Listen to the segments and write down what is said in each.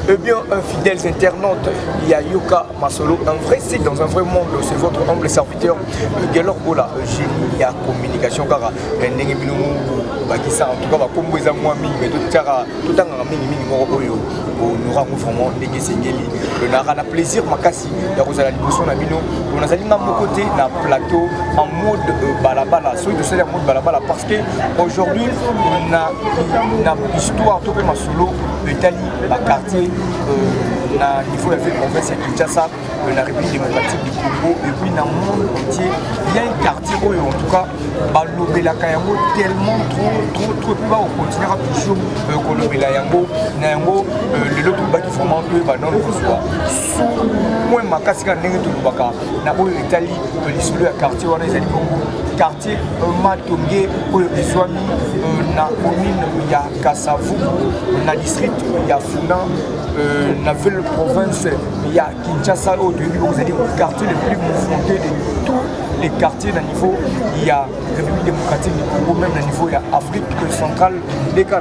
Eh bien, fidèles internautes, il y a Yoka Masolo, un vrai site dans un vrai monde. C'est votre humble serviteur, Gelor Bola, génie à communication. Car en tout cas, comme vous avez moi, mais tout un nous avons vraiment des Sengeli. On a un plaisir, Makasi, vous allez on a allé dans mon côté, dans le plateau, en mode balabala. Soit de ce mode balabala, parce qu'aujourd'hui, on a une histoire, tout comme Masolo, l'Italie, la quartier. Il faut faire province à Kinshasa, la République démocratique du Congo, et puis dans le monde entier, il y a un quartier où en tout cas, Lobela Kayango tellement trop bas au continent, toujours Lobela Yango, Nango, les autres qui font un peu dans le Kosovo. Sous moi, ma casse à Nengue Toubaka, Nabo Italie, l'issue à quartier, on est à quartier Matongé, où les Swami, na commune, il y a Kassavou, na district, il y a Funa. La ville province, il y a Kinshasa, au début, vous avez le quartier le plus mouvementé de tous les quartiers d'un niveau. Il y a République démocratique du Congo, même d'un niveau, il y a Afrique centrale, les cas,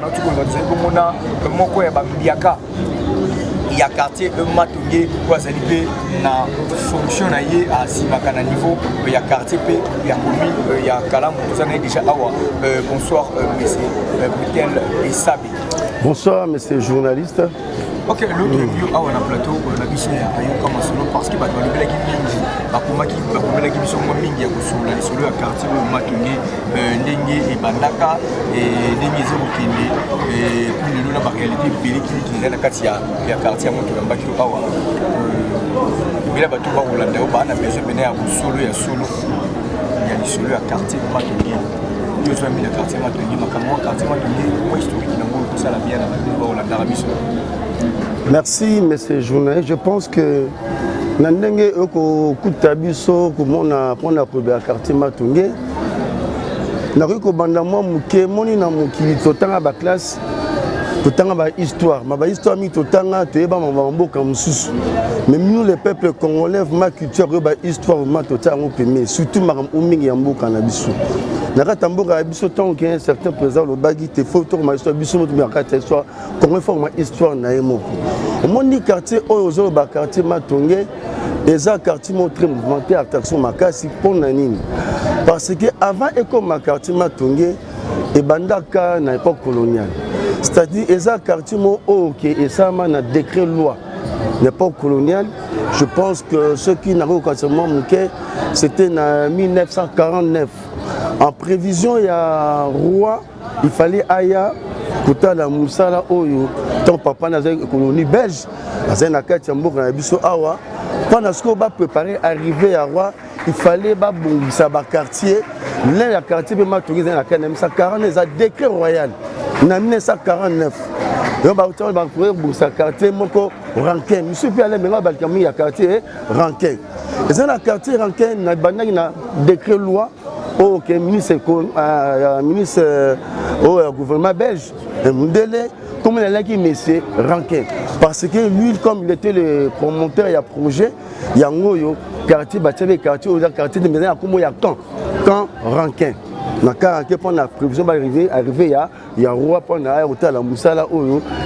il y a quartier Matongé, où vous avez na fonction à Simaka niveau, il y a quartier P, il y a Moumi, il y a Kalam, tout ça déjà Awa. Bonsoir, monsieur Mitel Isabi. Bonsoir, monsieur journaliste. Ok, l'autre lieu on a plateau, on a biché à Yoka Masolo parce que le Belagi Mingi, le Belagi Mission Mingi, il y a quartier Matongé, Nengue et Bandaka, et Nengue Zéro Kende, et puis le la réalité, Beleki qui est la quartier, il y a quartier à Montouambaki au Awa. Il y a Batou Barolanda, on a besoin de venir à Solo et à Solo. Il y a des solo à quartier Matongé. Il y a mis le quartier Matongé, ma quartier Matongé, moi historique, il y a tout ça la bien à Barolanda, Mission. Merci, monsieur journaliste. Je pense que Nandenge Kutabiso, comme on a probé à quartier Matongé, Nariko Bandamwa Mouké, Moni Namouki, Totanga ba classe, Totanga ba histoire. Ma histoire mi Totanga, Teba Mavambo Kamsus. Mais nous, les peuples congolais, ma culture, ma histoire, ma Totanga, surtout Maram Ouming Yambo Kanabisu. Nakatambo Kanabisu, tant qu'il y a un certain président, le bagui, te faut tourner ma histoire, Bissou, ma histoire, comment faire ma histoire, Naïmoko. Au monde du quartier, au quartier Matongé, les quartiers sont très mouvementés, attraction Makasi pour Nanine. Parce que avant ma quartier Matongé, et Bandaka n'a pas coloniale. C'est-à-dire les quartiers sont OK et ça m'a un décret loi l'époque coloniale. Je pense que ceux qui n'avaient pas manqué, c'était en 1949. En prévision, il y a roi, il fallait Aya, Kouta la Moussala Oyo, ton papa dans une colonie belge, dans un akatiambour dans Bisso Awa. Pendant ce qu'on va préparer arriver à roi, il fallait ça va quartier. L'un des quartiers de Matouris dans la 1940, il y a un décret royal. En 1949. On va un quartier Moko Rankin. Je suis allé maintenant il y a quartier Rankin. Et dans le quartier Rankin, il y a un décret loi. Ok, ministre au gouvernement belge, comme il a dit, monsieur Rankin. Parce que lui, comme il était le promoteur, il y a projet, il y a un quartier, quartier de maison, il y a quand Rankin. Quand la prévision va arriver, il y a un roi pour la Moussala,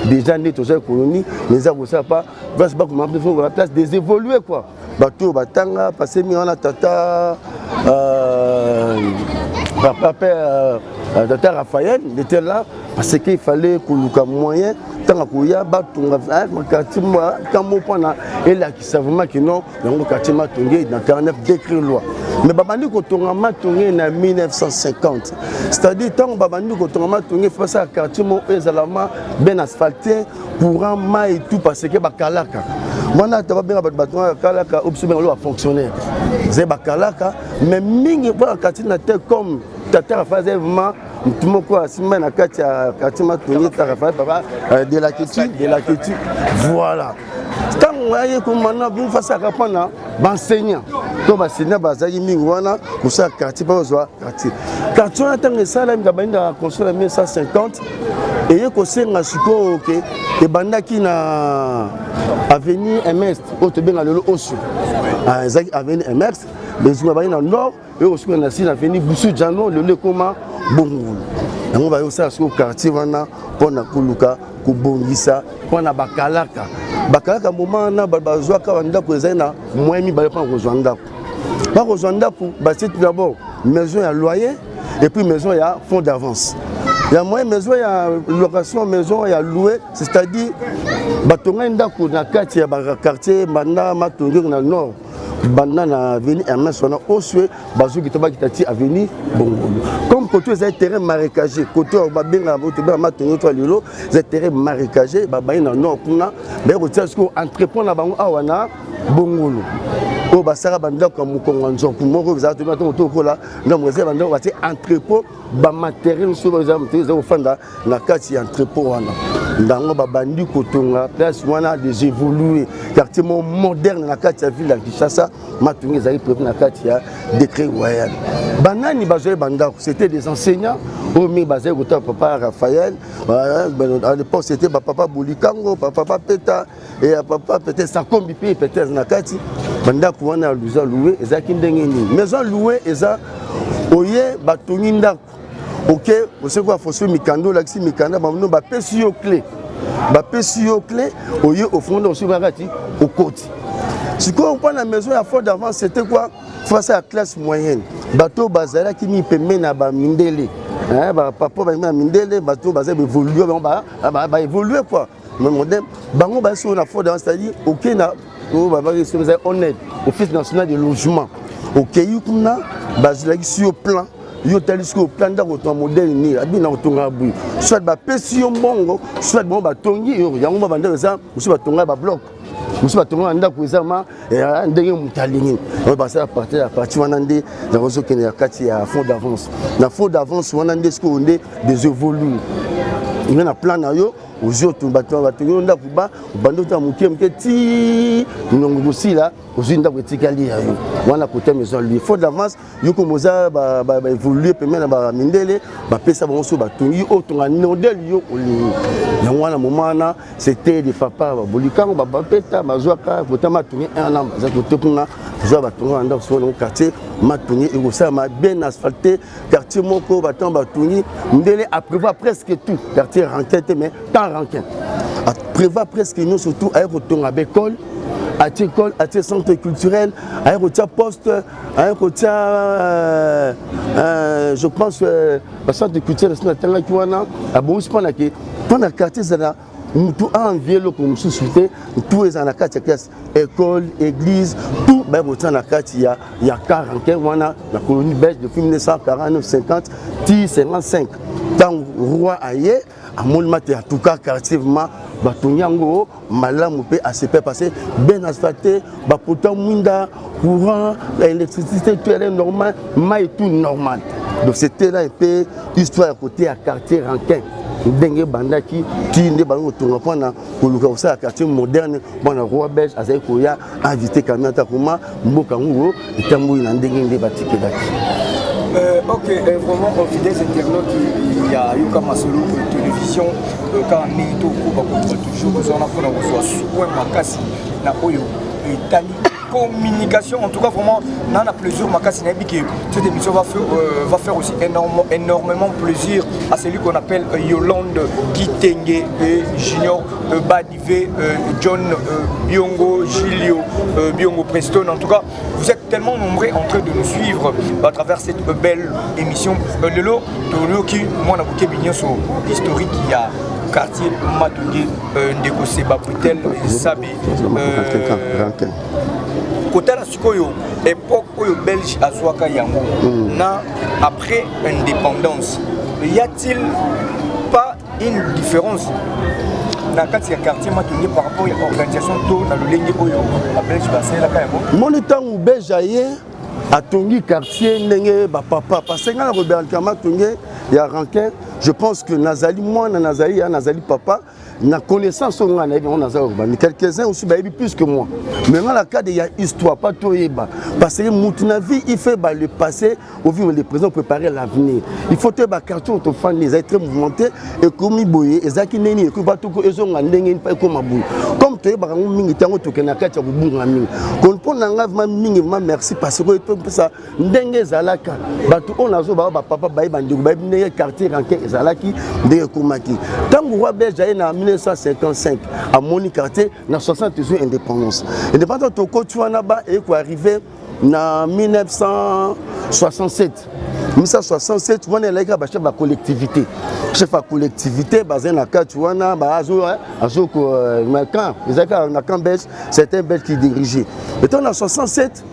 déjà né dans la colonie, mais ça ne va pas, la place des évoluer quoi. Bateau, Batanga, passé Mirana Tata, Tata Raphaël, il était là parce qu'il fallait qu'il y ait moyen. Tant qu'il y a un quartier, quand on a là qui savent que non, dans le quartier Matongé, dans 49 décret loi. Mais Babani Kotonga Matongé en 1950. C'est-à-dire, tant que Babani Kotonga Matongé fait ça, quartier Zalama, bien asphalté, courant, maille et tout, parce que Bakalaka. Moi, je suis bien Bakalaka, observé à fonctionnaire. C'est Bakalaka, mais Mingi, quartier comme Tata Raphaël, tout le monde quoi, si maintenant quartier Matongé, Tata Raphaël, de la culture, voilà. Quand on a maintenant vous face à répondre, enseignant, comme enseignant, bazali mingwana, pour ça quartier pas besoin quartier. Quartier on attend ça là, il a construit en 1950 et il y a aussi un suko ok et banda qui na avenue MS, au te bien le osu. Avenue MS, mais je vais dans le nord. aussi on a si l'avenir Boussou Djano le koma Bongolo. On va aussi au quartier wana pour na kuluka kubongisa pour na bakalaka. Bakalaka moment na bazwa ka wanda ko ezana moyemi ba pas rejoindre. Pas rejoindre pour bâtir tout d'abord maison à loyer et puis maison à fonds d'avance. Il y a moyen maison, il y a location maison, il y a loué, c'est-à-dire batonga ndako na quartier ya quartier banda matongi na nord banda na avenue Hermès on a osé bazo kitoba kitati avenue Bongolo. Comme côté des terrains marécagés, côté ba benga ba matongi to lilo, des terrains marécagés ba na nord kuna, ba rotia ko entrepreneur na bango awana Bongolo. O basara banda ko mukonga nzoku moko bizato mato to là na mweze banda ba ti entrepôt ba matériel sur ba za fanda na kati entrepôt wana. Ndango babandi kotonga place wana des évoluer quartier moderne na kati ya ville ya Kinshasa matungi ezali prévu na kati ya décret royal. Banani bazoye banda c'était des enseignants au mi bazé kota papa Raphaël à l'époque c'était papa Bolikango papa Peta et papa peut-être Sakombi peut-être na kati banda kuwana luza loué ezaki ndenge ni maison loué eza oye batongi ndako. Ok, vous savez quoi, faut se mikando, l'axi mikanda, bah pesi yo clé, au fond de au côté. Si on prend la maison à fort d'avance, c'était quoi? Face à la classe moyenne. Bateau bazala qui m'y permet na ba mindele, hein, bah papa ba mindele, bateau bazala évoluer, bah évoluer quoi. Mais modem, bango ba sur la fort d'avance, c'est-à-dire ok na, bah honnête, Office national de logement, ok yukuna, bazala qui sur plan. Yo talisco plan d'auto modèle ni abina otonga bu soit ba pesio mbongo soit bon ba tongi yo yango ba ndeza musu ba tonga ba bloc musu ba tonga nda kuizama ndenge mutalingi ba ça à partir wana ndé za rozo kene ya kati ya fond d'avance na fond d'avance wana ndé ce qu'on est des évoluer il y a plan na yo ozoto bato batongi nda kuba bando ta mukie ti nongo aussi là ozinda kwetikali ya yo wana côté maison lui fond d'avance yo komoza ba évoluer pemena ba mindele ba pesa bonso ba tongi otonga modèle yo oli ya wana momana c'était des papa ba bolikango ba peta mazwaka kotama tongi un an za côté kuna zo ba tonga nda so no quartier matongi et ça ma bien asphalté quartier moko ba ton ba tongi ndele a prévoir presque tout quartier ranquette mais tant ranquin a prévoir presque nous surtout à tonga bécole à l'école, à tes centres culturels, à un poste, à un je pense, le centre culturel, à Boris Panake, pendant le quartier, tout a envié le comme sous-souté, tout est dans la quartier, école, église, tout, ben, dans la quartier, il y a 40, la colonie belge depuis 1949-50, 55. Tant roi aïe, à mon matin, en tout cas, quartier, Batonyango, malamu pe ACP passé, bien asphalté, pourtant munda, courant, l'électricité, tout est normal, mais tout normal. Donc c'était là un peu histoire à côté à quartier Rankin. Dengue bandaki, tinde bango tonga pona koluka usa quartier moderne, bana roi belge azai koya invité kamata kuma mboka nguo itambu ina ndenge nde batike daki. Ok, vraiment, fidèles internautes, il y a Yuka Masolo télévision, quand Nito Kuba toujours besoin de soit soin Makasi, na Oyo, Italie. Communication, en tout cas vraiment, on a plaisir, cette émission va faire aussi énormément plaisir à celui qu'on appelle Yolande Kitenge, Junior Badivé, John Biongo, Gilio Biongo Preston. En tout cas, vous êtes tellement nombreux en train de nous suivre à travers cette belle émission. Lelo, qui, moi, on a beaucoup sur l'historique qu'il y a. Quartier Matongi, Ndeko Seba Brutel, Sabi. Côté la Sukoyo, époque où Belge à Zouaka Yango, après indépendance, y a-t-il pas une différence dans le quartier Matongi par rapport à l'organisation dans le Lengue Oyo, la Belge Bassin, la Kayango? Mon temps où Belge a Tongi quartier, Nenge, papa, parce que dans le Rebelle Matongi, il y a Rankin, je pense que Nazali, moi, Nazali papa, na connaissance on a quelques-uns aussi plus que moi. Maintenant la cas il y a histoire pas tout parce que mon vie il fait le passé au vivre le présent préparer l'avenir. Il faut te quartier auto fan les être mouvementé et comme boyer ezaki neni et que ba tout ezonga ndenge pas comme abou. Comme tu ba mingi tango to kena kati ya kubunga mingi. Kon pona ngava mingi ma merci parce que ça ndenge zalaka bato on azo ba papa ba bandiko ba ndenge quartier ranke zalaki ndenge komaki. Tango roi belge na 1955 à Moni quartier na 68 indépendance. Indépendance to ko tuana ba et ko arrivé na 1967. 1967 on est là ka ba chef de collectivité. Chef de collectivité basé na Katuana ba azo ko makan ezaka na Cambes c'est un belge qui dirigeait. Et en 67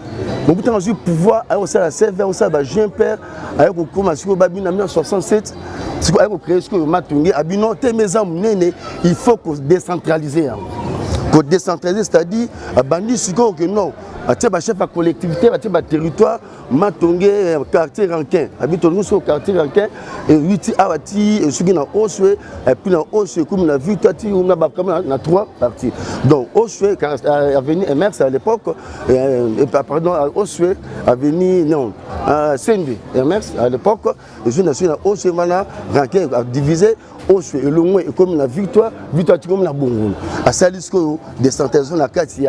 mon temps eu pouvoir à la serveur ça ba jeune père avec ko commencer ko ba en 1967 si ko créer ce que matungi abino te maison nene il faut qu'on décentraliser. Qu'on décentraliser c'est-à-dire bandi siko que non atie ba chef de collectivité atie ba territoire matongé quartier rankin habite nous sur quartier rankin et 8 awati et suki na oswe et puis na oswe comme na vu tati on a ba comme na 3 parties donc oswe avenue Emerse à l'époque pardon oswe avenue non Sende Emerse à l'époque et je suis na oswe mana rankin divisé oswe et long et comme na victoire comme na bongo à salisco décentralisation na quartier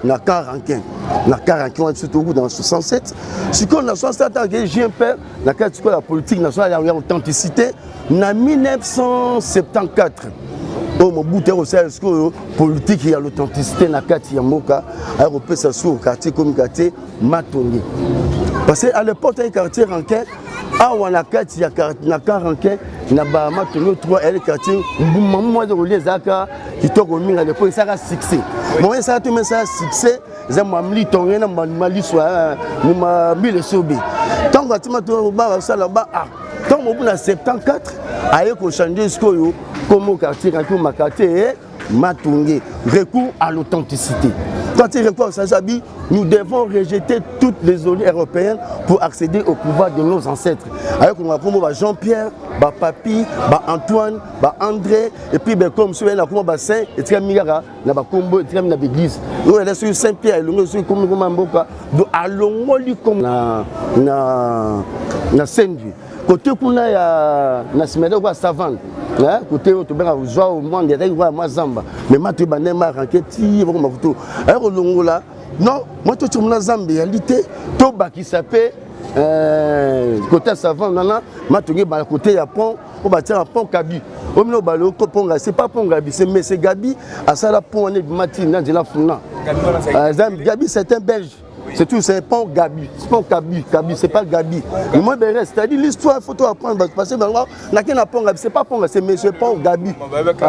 na Caranquin na Caranquin surtout dans 67 ce qu'on a 67 ans que j'ai peur la quartier la politique nationale il y a authenticité na 1974 au Mobutu au salisco politique il y a l'authenticité na quartier Mboka a repé ça sur quartier comme quartier Matongi parce que à l'époque un quartier Rankin a wana quartier na Caranquin na ba Matongi 3 elle quartier maman de relier zaka qui to kominga l'époque ça a succès bon ça tout mais ça a succès zama mlitonge na mali soa ma mille sobi tant que tu m'as tout ba ça là-bas ah tant au bout na 74 aye ko changer ce que comme quartier comme ma quartier Matongi recours à l'authenticité. Quand il recours à ça, nous devons rejeter toutes les zones européennes pour accéder au pouvoir de nos ancêtres. Avec Jean-Pierre, Papi, Antoine, André, et puis comme celui là, Saint, et très Migara, Combo, et très l'église. Nous allons sur Saint-Pierre, nous sommes comme Mboka, donc allons comme na Saint-Dieu. Côté kuna ya na simeda kwa savane côté otobeka joie au monde ya kwa mazamba mais matu banema ranketi bako makuto alors longola non moi to tumna zambe réalité to bakisa pe côté savane nana matungi ba côté ya pont on ba tirer pont Gabi au mino balo ko pont c'est pas pont Gabi c'est mais c'est Gabi à ça la pont ne matina de la funa Gabi c'est un belge. C'est tout, c'est pont Gabi. C'est pont Gabi, c'est pas Gabi. Le moins de reste, c'est-à-dire l'histoire, il faut tout apprendre. Parce que maintenant, pont Gabi, c'est pas pont Gabi, c'est pont Gabi.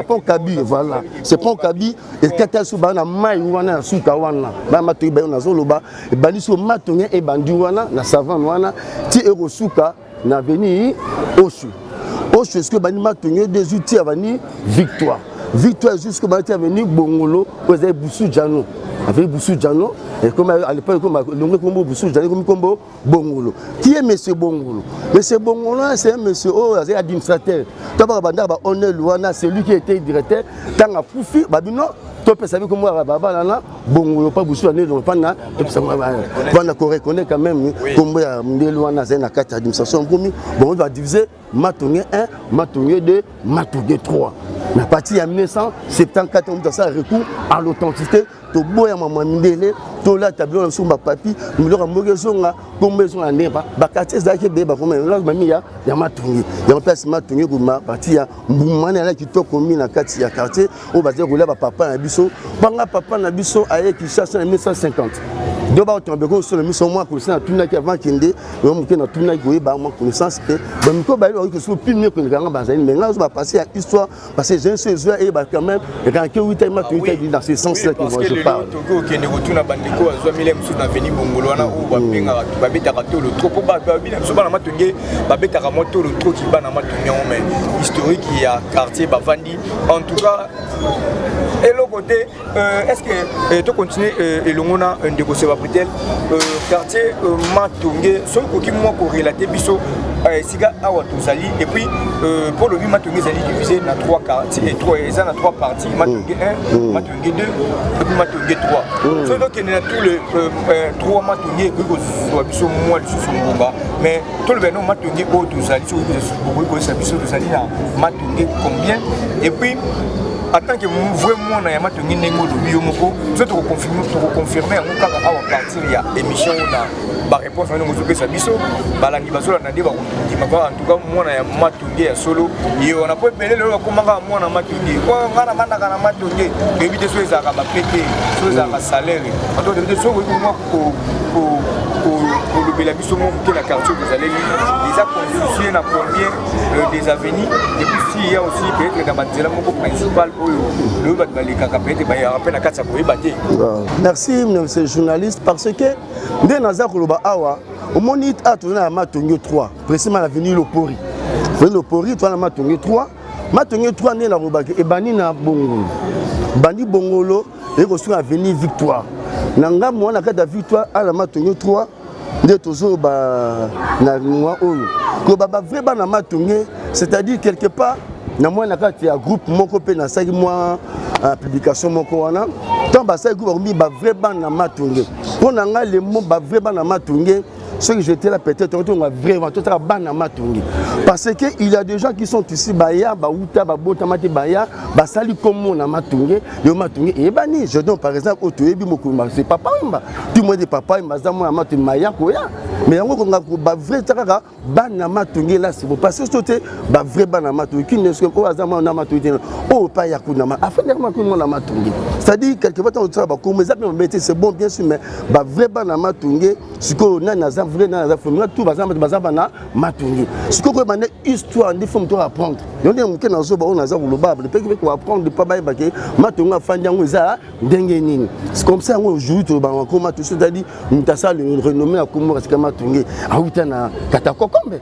Pont Gabi, voilà. C'est pont Gabi. Et quand tu as un maï ou un soukawana, tu as un zoloba, et baliso matonye et bandiwana, na savane, tu es au souka, na veni Oshu. Oshu, est-ce que bani matonye des outils à venir victoire. Victoire jusqu'au bâti à venir Bongolo, vous avez Boussou Djano. Avec Boussou Djano, et comme à l'époque, comme Boussou Djano, comme Bongolo. Qui est M. Bongolo? M. Bongolo, c'est un monsieur administrateur. C'est lui qui était directeur. Tant à Poufi, Babino, tu peux savoir comment Babana, Bongolo, pas Boussou Djano, donc pas na, tu peux savoir, on reconnaît quand même, comme Mdelouana, c'est une carte d'administration. Bon, on va diviser Matongue 1, Matongue 2, Matongue 3. La partie en 1974, on a ça recours à l'authenticité. To boya mama mindele to la tableau sur ma papi nous leur mogesonga comme maison à neba bakati zaki beba comme là mamia ya matungi ya place matungi kuma parti ya mbumana la kitoko mina kati ya quartier o baze ko la papa na biso banga papa na biso aye qui cherche en 1950 deux ba tombe ko sur le mission moi pour ça tuna qui avant kinde on mouke na tuna ko ba moi connaissance pe ba miko ba ko sur plus mieux que le grand bazali mais là on va passer à histoire parce que j'ai ces et ba quand même et quand que 8 mois dans ce sens là que moi je parle Togo qui ne retourne à bandeko azwa milem sous na veni bongolo wana ou ba benga ba betaka to le trop ba bina so bana matonge ba betaka moto le trop qui bana matonge mais historique il y a quartier bavandi en tout cas et l'autre côté est-ce que tu continues et l'on a un déco c'est pas tel quartier Matongé so ko ki mo ko relater biso siga awa tozali et puis pour le Matongé zali divisé na 3 quartiers et 3 ça na 3 parties Matongé 1 Matongé 2 et puis Matongé 3 so donc il y a tous les 3 Matongé ko so biso moi le sous mbonga mais tout le beno Matongé o tozali so ko ça biso tozali na Matongé combien et puis en tant que vraiment na yama tongi nengo lobi yo moko so to confirmer en cas à partir ya émission na ba réponse na ngozo pesa biso balangi bazola na deba ko en tout cas moi na yama tongi ya solo yo na po belé lo ko manga moi na matongi ko ngana mandaka na matongi éviter so ezaka ba pété so ezaka salaire en tout cas so ko moi ko le bela biso mon que la quartier vous allez déjà constitué na combien des avenirs et puis si il y a aussi peut-être dans la moko principal le bat balika peut-être ba ya rappel na katsa ko ebate. Merci monsieur le journaliste parce que ndé naza koloba awa au moni a tourné à Matongé 3 précisément l'avenue Lopori. Avenue Lopori toi na Matongé 3 Matongé 3 né la robaki e bani na Bongolo. Bani Bongolo et ko sur avenue Victoire. Nanga mo na kata Victoire à la Matongé 3 ndé tozo ba na ngwa oyo. Ko baba vrai ba na Matongé c'est-à-dire quelque part na moi na kati ya groupe moko pe na saki moi publication moko wana tant ba saki groupe mi ba vrai ba na Matongé pour na nga le mot ba vrai ba na Matongé ce que j'étais là peut-être on va vraiment tout à ba na Matongé parce que il y a des gens qui sont ici baya ba uta ba bota mati baya ba sali comme na Matongé le Matongé et bani je donne par exemple au toyebi moko c'est papa mba tu moi de papa mba za moi Matongé maya ko ya mais yango ko nga ba vrai taka ba na Matongé là c'est parce que c'était ba vrai ba na Matongé qui ne o azama na Matongé o pa ya kuna ma afin ma kuna na Matongé c'est-à-dire quelque part on travaille comme ça mais c'est bon bien sûr mais ba vrai ba na Matongé siko na na vrai na za famille tout bazaba na Matongé siko ko bana histoire ndi faut to apprendre yonde muke na zo ba on za kuloba peut que apprendre pas ba ke Matongé afandi ngo za ndenge nini c'est comme ça on joue to ba ko Matongé c'est-à-dire mutasa le renommé à Kombo parce que Matongé a uta na katakokombe.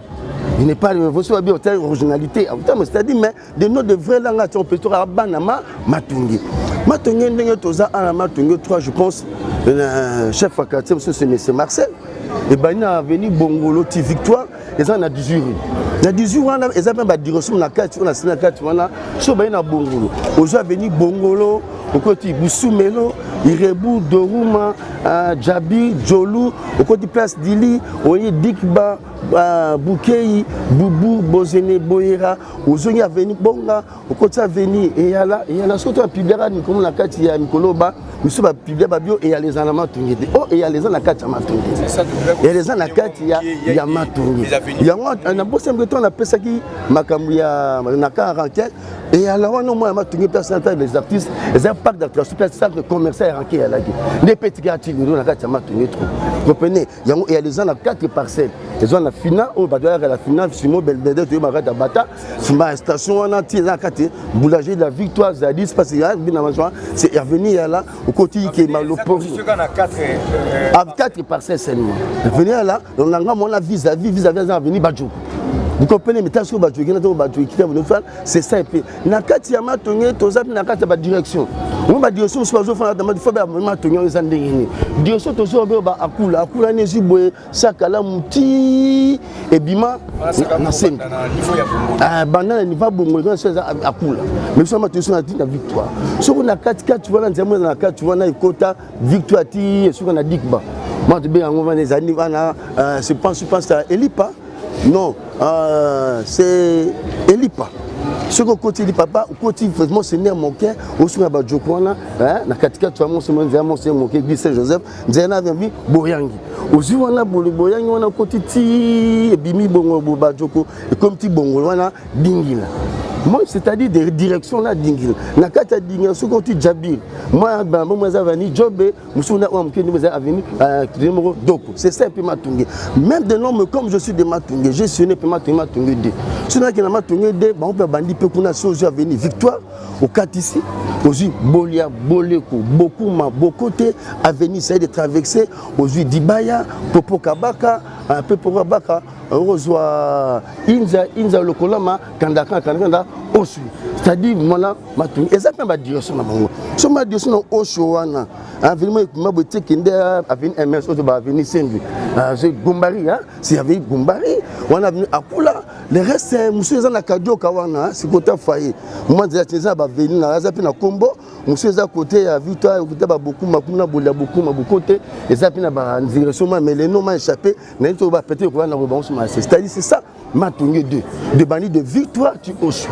Il n'est pas le voici bien originalité c'est-à-dire mais de nos de vraies langues on peut trouver banama Matongé Matongé ndenge toza à la Matongé 3 je pense le chef à quartier c'est Marcel et ben il a venu Bongolo ti Victoire et ça na 18 na 18 wana et ça même ba direction na quartier on a na quartier wana so ba na Bongolo ozo venu Bongolo au côté Boussoumelo Irebu Doruma Djabi Jolou au côté place Dili oye Dikba Boukei Boubou Bozene Boyera ozongi avenue Bonga au côté avenue et yala surtout un publiera ni comme la quartier ya Mikoloba nous ba publier ba bio et ya les anama tongé oh et ya les ana quartier Matongé c'est ça et les ana quartier ya Matongé yango na bosse mbeto na pesa ki makambu ya na 40 et alors non moi Matongé personnalité des artistes les impacts d'attraction centre commercial ranké ya laki les petits quartiers nous na quartier Matongé trop comprenez yango et les ana 4 parcelles ils ont la finale au badoire la finale Simon Belvedere tu marada bata sima station on a tiré la carte boulanger de la Victoire Zadis parce que c'est revenu là au côté qui est Malopor à 4 parcelles seulement venir là on a mon vis-à-vis avenue Badjo. Vous comprenez, mais tant que c'est ça et puis na kati ya Matongé tozap na kati ba direction on ba direction so bazo fana dans faut ba Matongé on zandengini direction tozo ba akula nezi boye sakala muti et bima na sen banda niveau bongo on se akula mais so Matongé na tina Victoire so na kati wana nzamwe na kati wana ikota Victoire ti so na Dikba moi te be yango wana ezani wana je pense à Elipa. Non, c'est Elipa. Ce que côté du papa, côté vraiment c'est né mon cœur, au sur la Jokwana, na katika tu mon c'est mon cœur dit Joseph, Zena vient Boyangi. Au sur on a Boyangi on a côté ti bimi bongo Bajoko et comme ti bongo wana dingila. Moi c'est-à-dire des directions là dingila. Na kata dingila ce côté Djabir. Moi moi zavani Jobé, musuna o mkeni moi aveni numéro Doko. C'est ça puis Matongé. Même de nom comme je suis de Matongé, j'ai sonné puis Matongé 2. Sinon que na Matongé 2, on peut bandi peu kuna soja venir Victoire au 4 ici, aujourd'hui Bolia, Boleko, Bokote, avenue ça de traverser, aujourd'hui Dibaya, Popo Kabaka, un peu pour Kabaka, Rosoa Inza Lokolama, Kandaka, aussi. C'est-à-dire, voilà, Matongé, exactement ma direction. so ma dio so o showana avenue ma bote kinde avenue MS auto ba avenue Saint-Louis c'est Gombari hein c'est avenue Gombari on a avenue Akula le reste monsieur za na kadio kawana c'est côté foyer moi déjà teza ba avenue na za pe na Kombo monsieur za côté ya Victoire côté ba beaucoup makuna bola beaucoup ma côté et ça pe na ba direction mais les noms m'a échappé na to ba péter ko na ba c'est-à-dire c'est ça Matungé 2 de bani de Victoire tu Oshu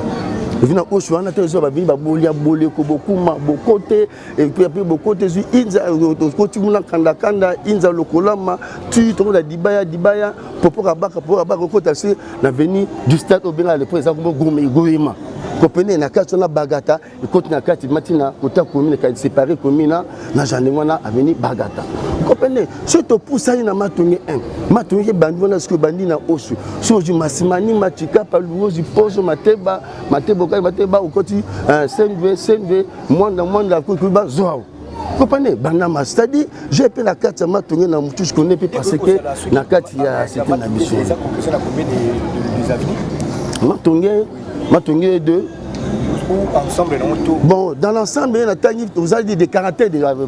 vina Oshu on a teza ba vini ba bolia boleko beaucoup ma côté et puis après beaucoup côté inza côté muna kanda kanda inza lokolama tu to la dibaya popo kabaka côté c'est na veni du stade obenga le président gourmet comprenez na kati na Bagata et côté na kati matina côté commune ka séparé commune na janengwana avenue Bagata comprenez surtout pour ça na Matungé 1 Matungé bandi wana ce que bandi na Oshu so ju masimani matika paluozi pozo mateba au côté CNV mwanda kuba zoao comprenez banama c'est-à-dire j'ai fait la carte Matungé na mutu je connais parce que na carte ya c'était na mission ça composé na combien des avenues Matungé 2 ou ensemble dans tout bon dans l'ensemble il y a vous allez dire des caractères de la rue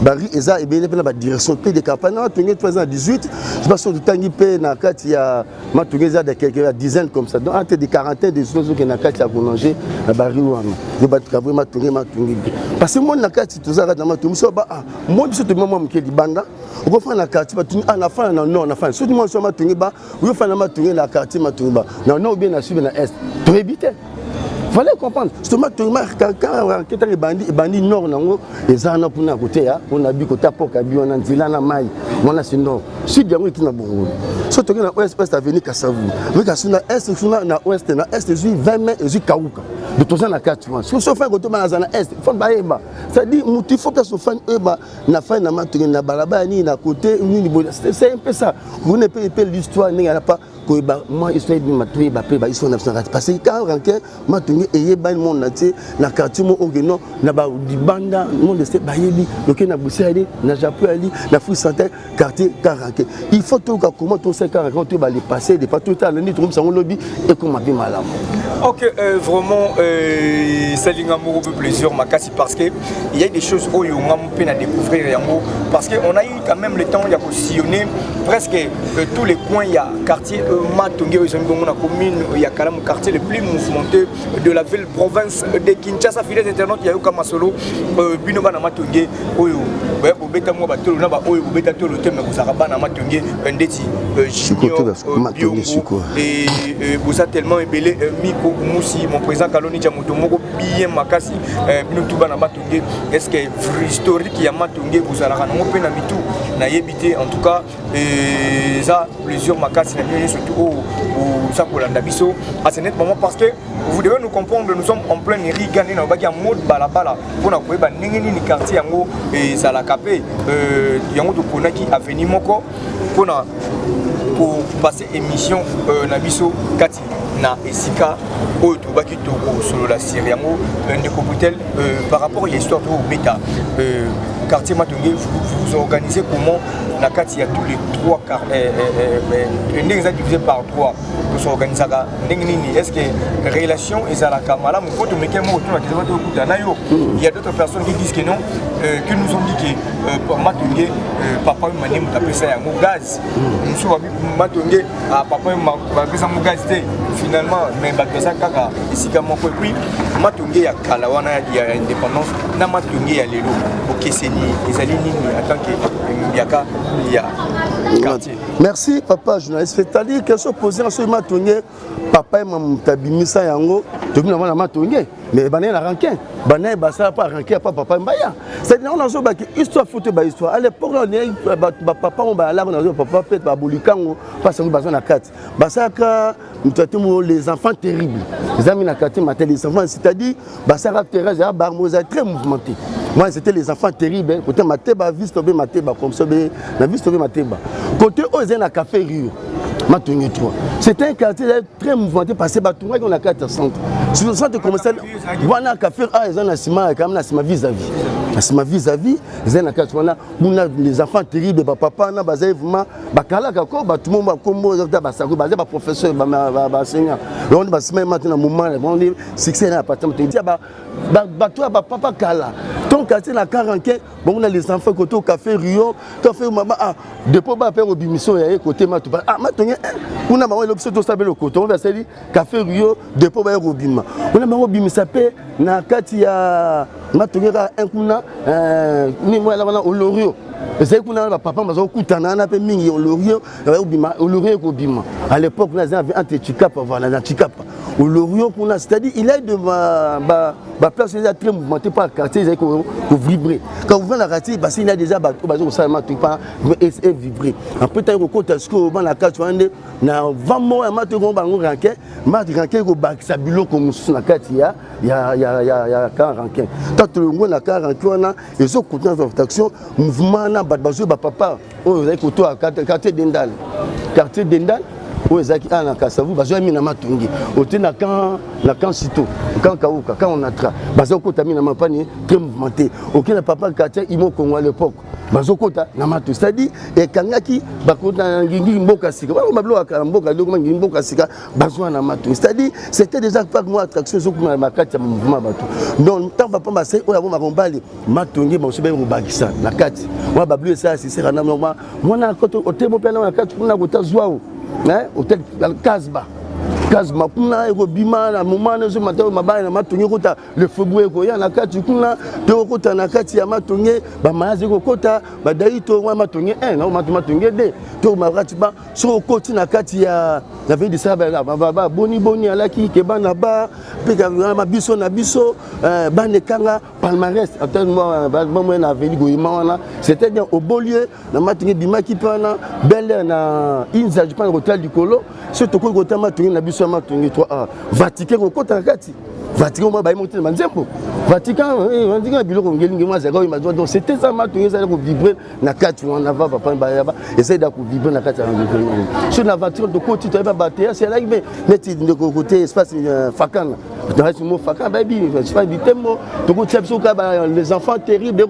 Barry Eza et bien la direction de campagne Matungé 318 je pense que tangi pe na kati ya Matungé za de quelques dizaines comme ça donc entre des quarantaines de choses que na kati ya boulanger na Barry wana de battre Matungé parce que moi na kati tout ça na Matungé so ba moi biso to maman mke libanda on va faire la quartier Matungé na fin non na fin surtout moi so Matungé ba on faire na Matungé la quartier Matungé ba non ou bien na suivre na est pour éviter fallait comprendre justement quand les bandits nord nango les ana pour na côté ya on a bu côté poka bi on a nzila na mai on a sinon sud yango qui na bongo so to na ouest avenue Kasavu mais ka suna est suna na ouest na est ju 20 mai ju kauka de tous na 4 mois so fa côté na est faut ba yeba ça dit muti faut que so fa eba na fa na Matungé na balaba ni na côté ni c'est un peu ça vous ne pas l'histoire n'y a pas moi histoire de Matungé ba pe ba histoire na parce que quand Matungé et ban mon naté na quartier mo ogeno na ba dibanda mon de ba yebi loke na busali na Japon ali na fou santé quartier Karanke il faut tout comment tout ça quand tu vas les passer des pas tout à l'année tout ça on lobby et comme bien malam OK vraiment ça linga mo peu plaisir makasi parce que il y a des choses où on a peine à découvrir yango parce que on a eu quand même le temps il y a sillonner presque tous les coins il y a quartier Matungé ils ont dans la commune il y a quand même quartier le plus mouvementé de la ville province de Kinshasa fidèles internautes il y a eu comme solo binoba na Matungé oyo ba beta mo batolo na ba oyo beta tolo te me kozaka bana Matungé ndeti junior et vous a tellement ébélé Miko Moussi mon président Kaloni Diamoto moko bien makasi bino tout bana Matungé est-ce que historique ya Matungé vous allez na pe na mitu na yebité en tout cas ça plusieurs makasi na bien surtout au ça pour la biso à ce net moment parce que vous devez nous comprendre nous sommes en plein rigani na baki en mode balabala pour na koyeba ndenge ni quartier yango et ça la capé yango to ponaki avenue moko pour passer émission na biso kati na esika oyo to baki to solo la série yango ndeko Boutel par rapport à l'histoire de beta quartier Matungé vous organisez comment na kati ya tous les 3 quarts ndenge ça divisé par 3 pour s'organiser est-ce que relation et ça la camala mon pote meke mo to na kizato kuta na yo il y a d'autres personnes qui disent que non qui nous ont dit que Matungé papa mane mutape ça yango gaz nous so Matungé papa ma pesa mo gaz te finalement mais ba ça kaka esika moko et puis Matungé ya kala wana ya indépendance na Matungé ya lelo okeseni ezali nini en tant que Mbiaka ya quartier. Merci papa journaliste c'est-à-dire question posée en ce Matungé papa mamutabimisa yango to bina na Matungé mais bané na rankin bané basa pas rankin pas papa mbaya c'est-à-dire on a zo ba histoire photo ba histoire à l'époque on est papa on ba là on a papa peut ba bolikango parce que besoin na 4 basaka les enfants terribles les amis na quartier matin les enfants c'est-à-dire basaka Thérèse ya Barmoza très mouvementé moi c'était les enfants terribles côté Mateba viste tomber Mateba comme ça na viste tomber Mateba côté Ozen na café Rio Matungé 3 c'était un quartier très mouvementé parce que Batunga on a 4 centres sur le centre commercial voilà café ils ont na ciment quand même na ciment vis-à-vis c'est ma vis-à-vis les enfants terribles papa na bazaï vraiment bakalaka ko ba tout le monde ba kombo ba sako ba professeur ba enseignant on ba semaine maintenant moment on dit succès na appartement te dire ba toi ba papa kala ton quartier na 40 bon on a les enfants côté au café Rio tu fait maman depuis ba faire obimission ya côté ma tout matonye on a maman l'option to saber le côté on va se dire café Rio depuis ba obima on a maman obimisa pe na kati ya matongera un kuna ni moi là au Loriot c'est kuna papa mazo kutana na pe mingi au Loriot au Loriot ko bima à l'époque on avait entre Chikapa voilà na Chikapa au Loriot kuna c'est-à-dire il est de ma place est très mouvementée par quartier ils ko vibrer quand vous venez la quartier parce qu'il y a déjà bazo seulement tout pas et vibrer après tant ko kota sko ba na kati wande na 20 mois matongo bango ranke ko bakisa biloko musu na kati ya 40 tant le ngo na 40 wana ezo kontinent d'action mouvement na bazo ba papa o za ko to quartier Dendal ezaki na Kasavu bazo mi na matongi ote na kan sito kan kauka kan on atra bazo kota mi na mapani très mouvementé aucun papa quartier imo Congo à l'époque bazo kota na mato c'est-à-dire et kangaki bakota ngingi mboka sika ba mablo akala mboka loko ngingi mboka sika bazo na mato c'est-à-dire c'était déjà pas moi attraction zo kuma makati ya mouvement bato donc tant papa ba sai oya bo makombali matongi ba sobe ko bagisa na kati moi bablu ça c'est rana moi na koto otemo pena na kati kuna kota zwao hôtel Casba kuna ekobima na moment na zo matao mabaya na matonge kota le february ko ya na kati kuna to kota na kati ya matonge ba mayaze ko kota ba daito wa matonge na matonge de to makati ba so koti na kati ya la ville de Saba ba boni alaki ke bana ba pe ka ma biso na biso bane kanga palmarès actuellement ba moi na ville goyima wana c'était bien au beau lieu na matonge bimaki pana belle na inza je pense hôtel du Colo surtout ko kota matonge na biso matonge 3A Vatican ko kota kati Vatican moi ba monter na nzembo Vatican biloko ngelingi moi zaka donc c'était ça matonge ça ko vibrer na kati wana va papa ba essayer da ko vibrer na kati ya sur la voiture de côté tu vas battre c'est là mais tu de côté espace Fakana dans ce mot Fakana baby je pas du thème de côté les enfants terribles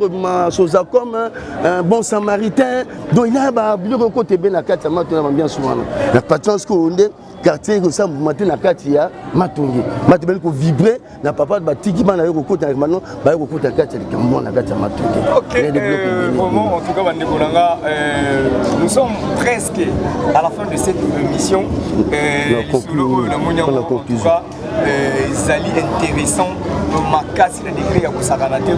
choses comme un bon samaritain donc il a ba biloko côté ben na kati ya matonge bien souvent la patience ko onde quartier ko ça mouvement na kati ya matonge matonge ko vibrer na papa ba tiki bana ko kota maintenant ba ko kota kati ya kambo na kati ya matonge. OK, vraiment en tout cas bande kolanga nous sommes presque à la fin de cette émission la conclusion zali intéressant makasi na degré ya kosakana te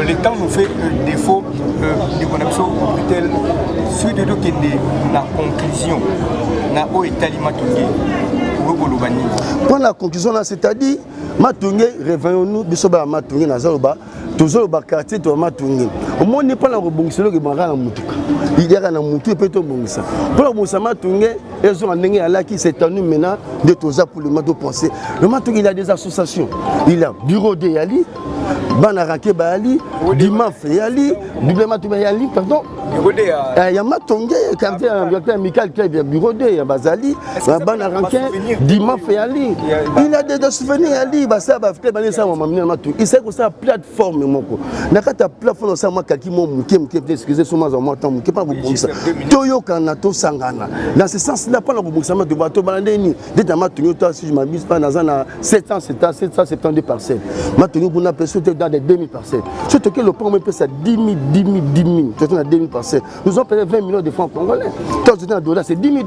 le temps nous fait défaut de connexion tel suite de kende na conclusion na o etali matonge rokolobani pour la conclusion là c'est-à-dire matonge revenons-nous biso ba matonge na zaloba toujours ba quartier to matonge au moins n'est pas la rebongiselo ke banga na mutuka il y a na mutu pe to bongisa pour la bongisa matonge ils ont ndenge alaki c'est un maintenant de toza pour le mato penser le matonge il a des associations il a bureau de Yali bana rake ba Yali dimanche Yali bibliomato Yali pardon il y a matonge quartier docteur Michael Club bureau de ya bazali bana rake dimanche Yali il a des souvenirs Yali ba ça ba fait bana ça mamina matonge il sait que ça plateforme moko nakata plateforme ça moi kaki mo muke excusez moi en moi temps muke pas beaucoup ça toyo kana to sangana dans ce sens là pas la boussama de bateau balandeni de ta matonge toi si je m'abuse pas dans 772 parcelles matonge pour na personne dans des 2000 parcelles surtout que le premier peut ça 10 000 tu as 2000 parcelles nous avons payé 20 millions de francs congolais toi tu as $, c'est 10 000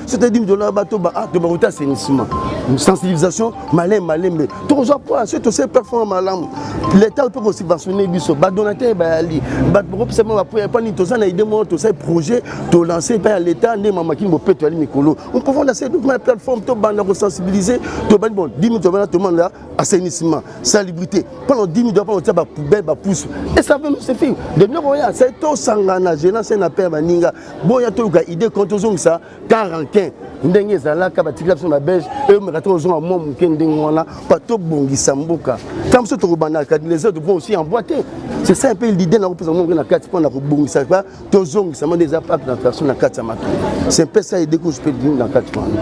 c'était 10 000 bateau ba de bateau assainissement sensibilisation malin mais tout ça pour surtout ces performances malam l'état peut subventionner biso ba donateur ba ali ba seulement pas ni tozana idée moi tout ça projet to lancer par l'état ne mama ki mo peto ali mikolo on peut voir ces documents plateforme to banda ko sensibiliser to ban bon 10 000 to bana to là assainissement salubrité pendant 10 000 pas on ba poubelle ba pousse et ça veut se faire de nous rien c'est to sangana jeunesse na père baninga bon ya to ga idée quand on ça 45 ndenge ezalaka batikila biso na belge et me rato ozonga mwa muke ndenge wana pato bongisa mboka comme ça to banaka les autres vont aussi emboîter c'est ça un peu l'idée na représentant monga na kati pour na bongisa pas to zongisa mo des impacts na personne na kati mato c'est un peu ça idée que je peux dire na kati wana.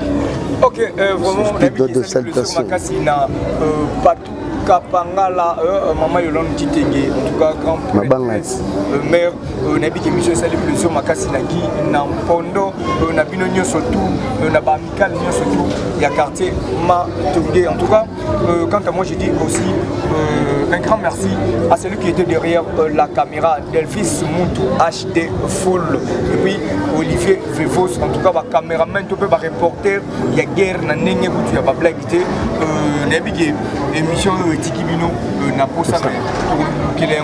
OK, vraiment on a vu que ça makasi na partout Kapangala, Maman Yolande Kitenge, en tout cas, grand maire, Nabi qui mission ça les plusieurs Makasi Naki, Nampondo, Nabino surtout, Nabamical surtout, il y a quartier Matungé. En tout cas, quant à moi, je dis aussi un grand merci à celui qui était derrière la caméra, Delphis Moutou HD Full, et puis Olivier Vevos, en tout cas, le caméraman, tout le reporter, il y a guerre, il y a pas blague, Nabi qui émission Tikibino, Naposa, qui est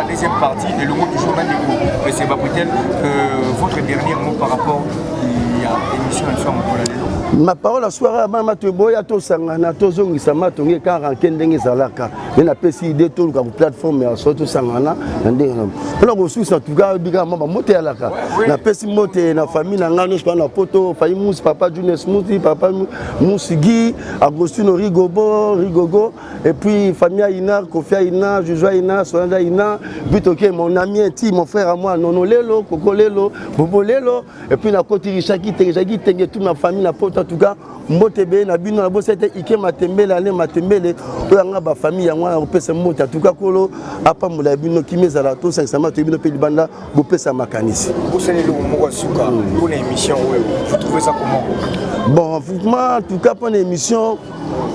deuxième partie et le mot du journal des groupes. Mais c'est pas peut-être votre dernier mot par rapport à l'émission ma parole à soirée à Matoboya to sangana to zongisa matonge car en kendenge zalaka mais na pesi idée to ka plateforme ya soto sangana ndenge pour le sous en tout cas biga mama moté alaka na pesi moté na famille na ngano pa na poto fayi mus papa Junes Muti papa Musigi Agostino Rigogo et puis famille Ina Kofia Ina Jojo Ina Solanda Ina Bitoke mon ami intime mon frère à moi Nono Lelo Koko Lelo Bobo Lelo et puis na côté Richaki Tenge toute ma famille na poto en tout cas Mbotebe na bino na bosete ike matembele ale matembele oyanga ba famille yango na pesa mota en tout cas kolo apa mula bino kimezala to 500 to bino pe libanda bo pesa makanisi bosene le moko suka pour l'émission vous trouvez ça comment? Bon franchement en tout cas pour l'émission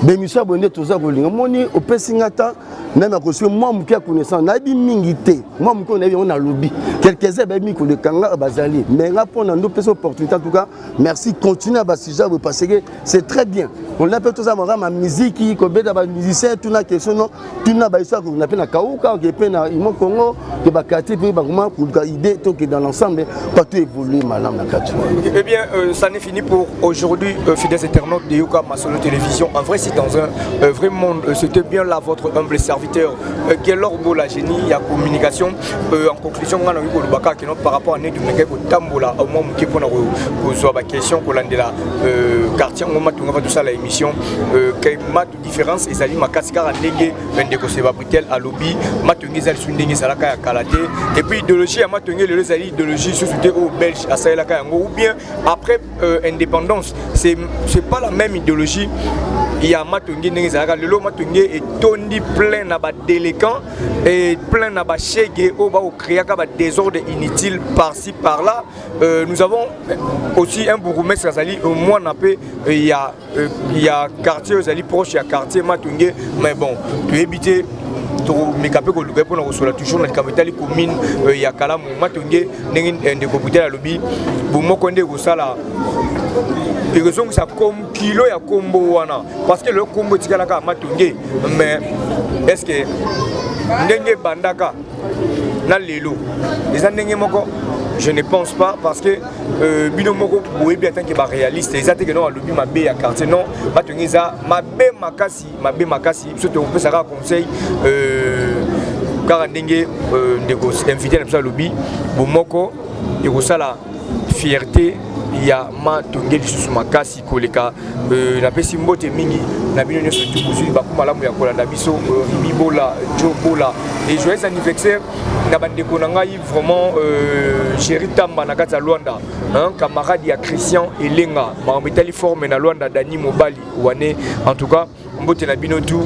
l'émission bonne toza kolinga moni opesingata na na kosu moi mukia connaissant na bi mingité moi muko na bi on a lobby quelques-uns ba mi ko le kanga bazali mais nga pona ndo pesa opportunité en tout cas merci continuer à basija parce que c'est très bien on appelle tout ça ma musique ko beda ba musicien tout na question non tout na ba histoire qu'on appelle na kauka que pe na imo Congo que ba quartier pe ba comment pour idée to que dans l'ensemble pas tout évoluer malam na quartier. Eh bien ça n'est fini pour aujourd'hui fidèles internautes de Yoka Masolo Télévision. En vrai c'est dans un vrai monde c'était bien là votre humble serviteur Gelor Bola génie il y a communication en conclusion on a eu le baka qui par rapport à né du mec ko tambola au moins qui pour na soit ba question ko landela quartier on matunga va tout ça la émission que mat différence et sali makasikara ndenge bende ko seba britel à lobby matungi zal sundenge salaka ya kalate et puis idéologie à matungi le sali idéologie sous au belge à ça la yango ou bien après indépendance c'est pas la même idéologie. Il y a Matungi Nengizaka, le Matungi est tondi plein na ba délinquants et plein na ba chege au bas au créaka ba désordre inutile par-ci par-là. Nous avons aussi un bourgmestre Zali au moins napé il y a quartier Zali proche il y a quartier Matungi mais bon tu éviter mais capé ko lugai pour na toujours na capitale commune ya kala Matungi nengi ndeko butela lobby bomoko ndeko sala et raison que ça comme kilo ya combo wana parce que le combo tikalaka Matungi mais est-ce que ndenge bandaka na lelo les ndenge moko je ne pense pas parce que bino moko boye bien tant que ba réaliste les attaques non lobby mabe ya quartier non Matungi za mabe makasi surtout on peut ça conseil car ndenge ndeko invité na lobby bomoko et ko sala fierté il y a Matungi sous makasi koleka na pesi mbote mingi na bino nyoso tukuzu bakuma lamu ya kolanda biso Mibola Jobola et joyeux anniversaire na bandeko na ngai vraiment chéri Tamba na kata Luanda camarade ya Christian Elenga mametali forme na Luanda Dani Mobali wane en tout cas mbote na bino tout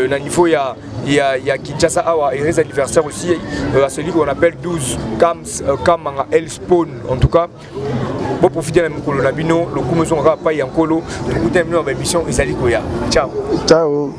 na niveau ya Kinshasa awa et les anniversaires aussi à celui qu'on appelle 12 Kamanga El Spawn en tout cas pour profiter de mon nabino le coup me sont pas y encore écoutez une émission et salut ciao ciao.